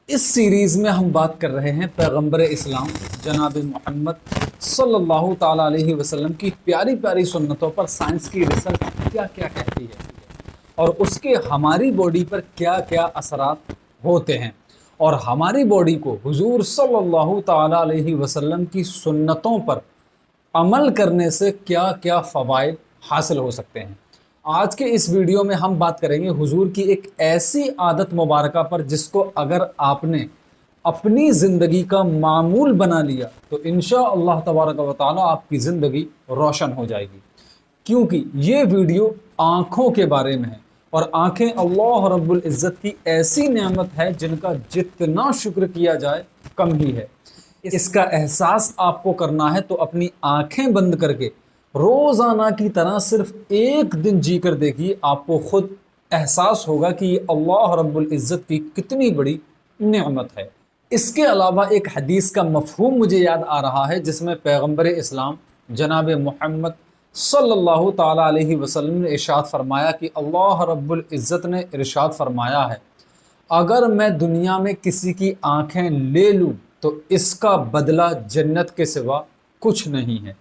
इस सीरीज़ में हम बात कर रहे हैं पैगंबर इस्लाम जनाब मोहम्मद सल्लल्लाहु ताला अलैहि वसल्लम की प्यारी प्यारी सुन्नतों पर साइंस की रिसर्च क्या क्या कहती है और उसके हमारी बॉडी पर क्या क्या असरात होते हैं और हमारी बॉडी को हुजूर सल्लल्लाहु ताला अलैहि वसल्लम की सुन्नतों पर अमल करने से क्या क्या फ़वाइद हासिल हो सकते हैं। आज के इस वीडियो में हम बात करेंगे हुजूर की एक ऐसी आदत मुबारका पर जिसको अगर आपने अपनी ज़िंदगी का मामूल बना लिया तो इंशाअल्लाह तबारक व तआला आपकी ज़िंदगी रोशन हो जाएगी। क्योंकि ये वीडियो आँखों के बारे में है और आँखें अल्लाह रब्बुल इज़्ज़त की ऐसी नेमत है जिनका जितना शुक्र किया जाए कम ही है। इसका एहसास आपको करना है तो अपनी आँखें बंद करके रोज़ाना की तरह सिर्फ एक दिन जी कर देखिए, आपको खुद एहसास होगा कि ये अल्लाह रब्बुल इज़्ज़त की कितनी बड़ी नेमत है। इसके अलावा एक हदीस का मफ़हूम मुझे याद आ रहा है जिसमें पैगंबर इस्लाम जनाब मोहम्मद सल्लल्लाहु ताला अलैहि वसल्लम ने इरशाद फरमाया कि अल्लाह रब्बुल इज़्ज़त ने इरशाद फरमाया है, अगर मैं दुनिया में किसी की आँखें ले लूँ तो इसका बदला जन्नत के सिवा कुछ नहीं है।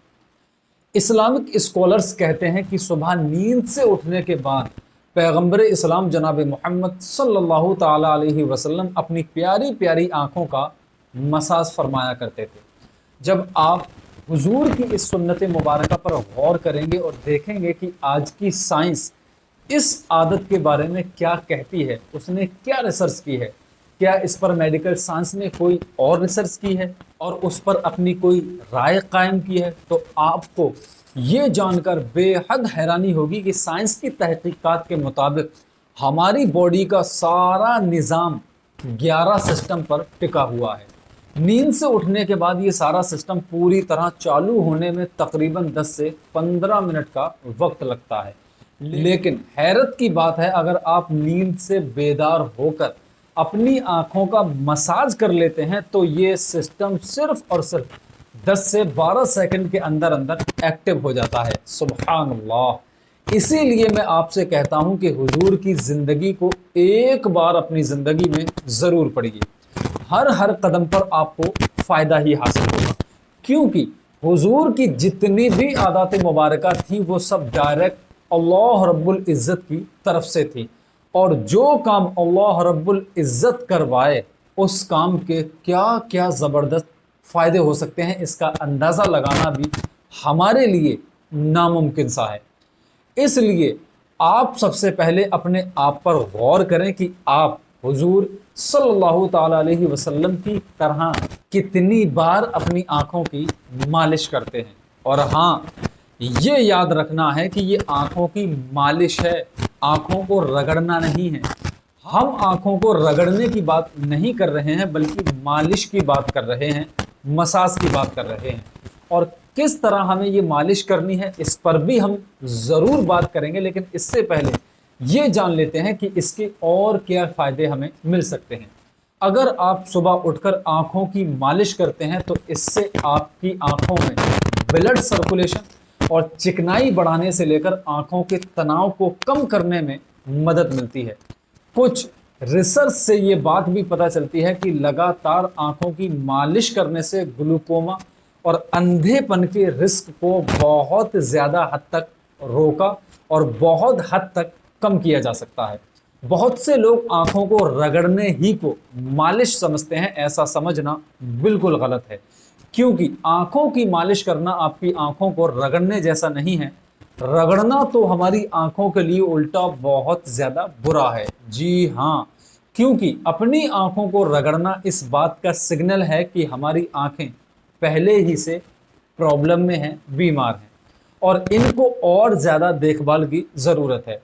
इस्लामिक स्कॉलर्स कहते हैं कि सुबह नींद से उठने के बाद पैगंबर इस्लाम जनाब मोहम्मद सल्लल्लाहु ताला अलैहि वसल्लम अपनी प्यारी प्यारी आँखों का मसाज फरमाया करते थे। जब आप हुजूर की इस सुन्नत मुबारक पर गौर करेंगे और देखेंगे कि आज की साइंस इस आदत के बारे में क्या कहती है, उसने क्या रिसर्च की है, क्या इस पर मेडिकल साइंस ने कोई और रिसर्च की है और उस पर अपनी कोई राय कायम की है, तो आपको ये जानकर बेहद हैरानी होगी कि साइंस की तहकीकात के मुताबिक हमारी बॉडी का सारा निज़ाम 11 सिस्टम पर टिका हुआ है। नींद से उठने के बाद ये सारा सिस्टम पूरी तरह चालू होने में तकरीबन 10 से 15 मिनट का वक्त लगता है। लेकिन हैरत की बात है, अगर आप नींद से बेदार होकर अपनी आँखों का मसाज कर लेते हैं तो ये सिस्टम सिर्फ और सिर्फ 10 से 12 सेकंड के अंदर अंदर एक्टिव हो जाता है। सुभान अल्लाह। इसीलिए मैं आपसे कहता हूं कि हुजूर की ज़िंदगी को एक बार अपनी ज़िंदगी में ज़रूर पढ़िए। हर कदम पर आपको फ़ायदा ही हासिल होगा, क्योंकि हुजूर की जितनी भी आदतें मुबारका थी वो सब डायरेक्ट अल्लाह रब्बुल इज़्ज़त की तरफ से थी और जो काम अल्लाह रब्बुल इज़्ज़त करवाए उस काम के क्या क्या ज़बरदस्त फ़ायदे हो सकते हैं, इसका अंदाज़ा लगाना भी हमारे लिए नामुमकिन सा है। इसलिए आप सबसे पहले अपने आप पर गौर करें कि आप हुजूर सल्लल्लाहु ताला अलैहि वसल्लम की तरह कितनी बार अपनी आँखों की मालिश करते हैं। और हाँ, ये याद रखना है कि ये आँखों की मालिश है, आँखों को रगड़ना नहीं है। हम आँखों को रगड़ने की बात नहीं कर रहे हैं बल्कि मालिश की बात कर रहे हैं, मसाज की बात कर रहे हैं। और किस तरह हमें ये मालिश करनी है इस पर भी हम ज़रूर बात करेंगे, लेकिन इससे पहले ये जान लेते हैं कि इसके और क्या फ़ायदे हमें मिल सकते हैं। अगर आप सुबह उठकर आँखों की मालिश करते हैं तो इससे आपकी आँखों में ब्लड सर्कुलेशन और चिकनाई बढ़ाने से लेकर आँखों के तनाव को कम करने में मदद मिलती है। कुछ रिसर्च से ये बात भी पता चलती है कि लगातार आँखों की मालिश करने से ग्लूकोमा और अंधेपन के रिस्क को बहुत ज़्यादा हद तक रोका और बहुत हद तक कम किया जा सकता है। बहुत से लोग आँखों को रगड़ने ही को मालिश समझते हैं, ऐसा समझना बिल्कुल गलत है, क्योंकि आँखों की मालिश करना आपकी आँखों को रगड़ने जैसा नहीं है। रगड़ना तो हमारी आँखों के लिए उल्टा बहुत ज़्यादा बुरा है। जी हाँ, क्योंकि अपनी आँखों को रगड़ना इस बात का सिग्नल है कि हमारी आँखें पहले ही से प्रॉब्लम में हैं, बीमार हैं और इनको और ज़्यादा देखभाल की ज़रूरत है।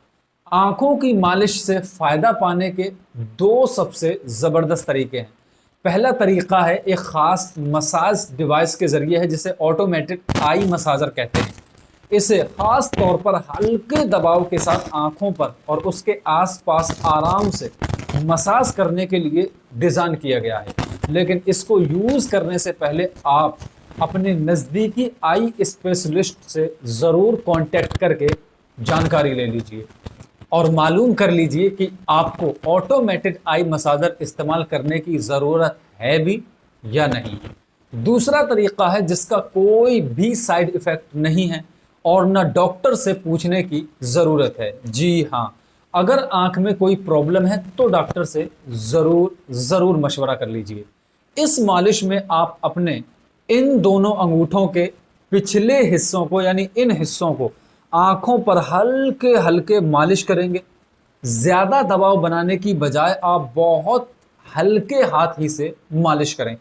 आँखों की मालिश से फ़ायदा पाने के दो सबसे ज़बरदस्त तरीके हैं। पहला तरीक़ा है एक ख़ास मसाज डिवाइस के ज़रिए है जिसे ऑटोमेटिक आई मसाजर कहते हैं। इसे ख़ास तौर पर हल्के दबाव के साथ आँखों पर और उसके आसपास आराम से मसाज करने के लिए डिज़ाइन किया गया है। लेकिन इसको यूज़ करने से पहले आप अपने नज़दीकी आई स्पेशलिस्ट से ज़रूर कांटेक्ट करके जानकारी ले लीजिए। और मालूम कर लीजिए कि आपको ऑटोमेटेड आई मसाजर इस्तेमाल करने की ज़रूरत है भी या नहीं। दूसरा तरीका है जिसका कोई भी साइड इफ़ेक्ट नहीं है और ना डॉक्टर से पूछने की ज़रूरत है। जी हाँ, अगर आंख में कोई प्रॉब्लम है तो डॉक्टर से ज़रूर मशवरा कर लीजिए। इस मालिश में आप अपने इन दोनों अंगूठों के पिछले हिस्सों को, यानी इन हिस्सों को आंखों पर हल्के हल्के मालिश करेंगे। ज़्यादा दबाव बनाने की बजाय आप बहुत हल्के हाथ ही से मालिश करें।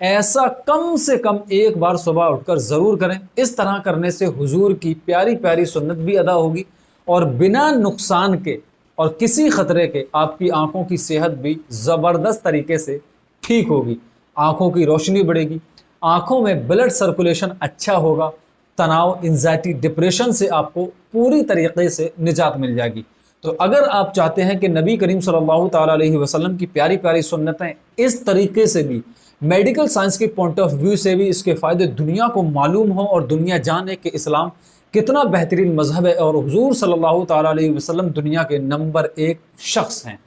ऐसा कम से कम एक बार सुबह उठकर ज़रूर करें। इस तरह करने से हुजूर की प्यारी प्यारी सुन्नत भी अदा होगी और बिना नुकसान के और किसी खतरे के आपकी आंखों की सेहत भी ज़बरदस्त तरीके से ठीक होगी। आंखों की रोशनी बढ़ेगी, आंखों में ब्लड सर्कुलेशन अच्छा होगा, तनाव, एंजाइटी, डिप्रेशन से आपको पूरी तरीके से निजात मिल जाएगी। तो अगर आप चाहते हैं कि नबी करीम सल्लल्लाहु ताला अलैहि वसल्लम की प्यारी प्यारी सुन्नतें इस तरीके से भी, मेडिकल साइंस के पॉइंट ऑफ व्यू से भी इसके फ़ायदे दुनिया को मालूम हो और दुनिया जाने कि इस्लाम कितना बेहतरीन मजहब है और हुजूर सल्लल्लाहु ताला अलैहि वसल्लम दुनिया के नंबर 1 शख्स हैं,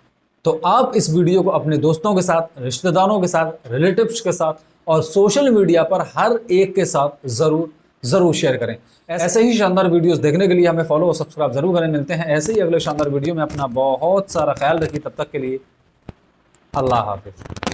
तो आप इस वीडियो को अपने दोस्तों के साथ, रिश्तेदारों के साथ, रिलेटिव्स के साथ और सोशल मीडिया पर हर एक के साथ ज़रूर शेयर करें। ऐसे ही शानदार वीडियोस देखने के लिए हमें फॉलो और सब्सक्राइब जरूर करें। मिलते हैं ऐसे ही अगले शानदार वीडियो में। अपना बहुत सारा ख्याल रखिए। तब तक के लिए अल्लाह हाफिज़।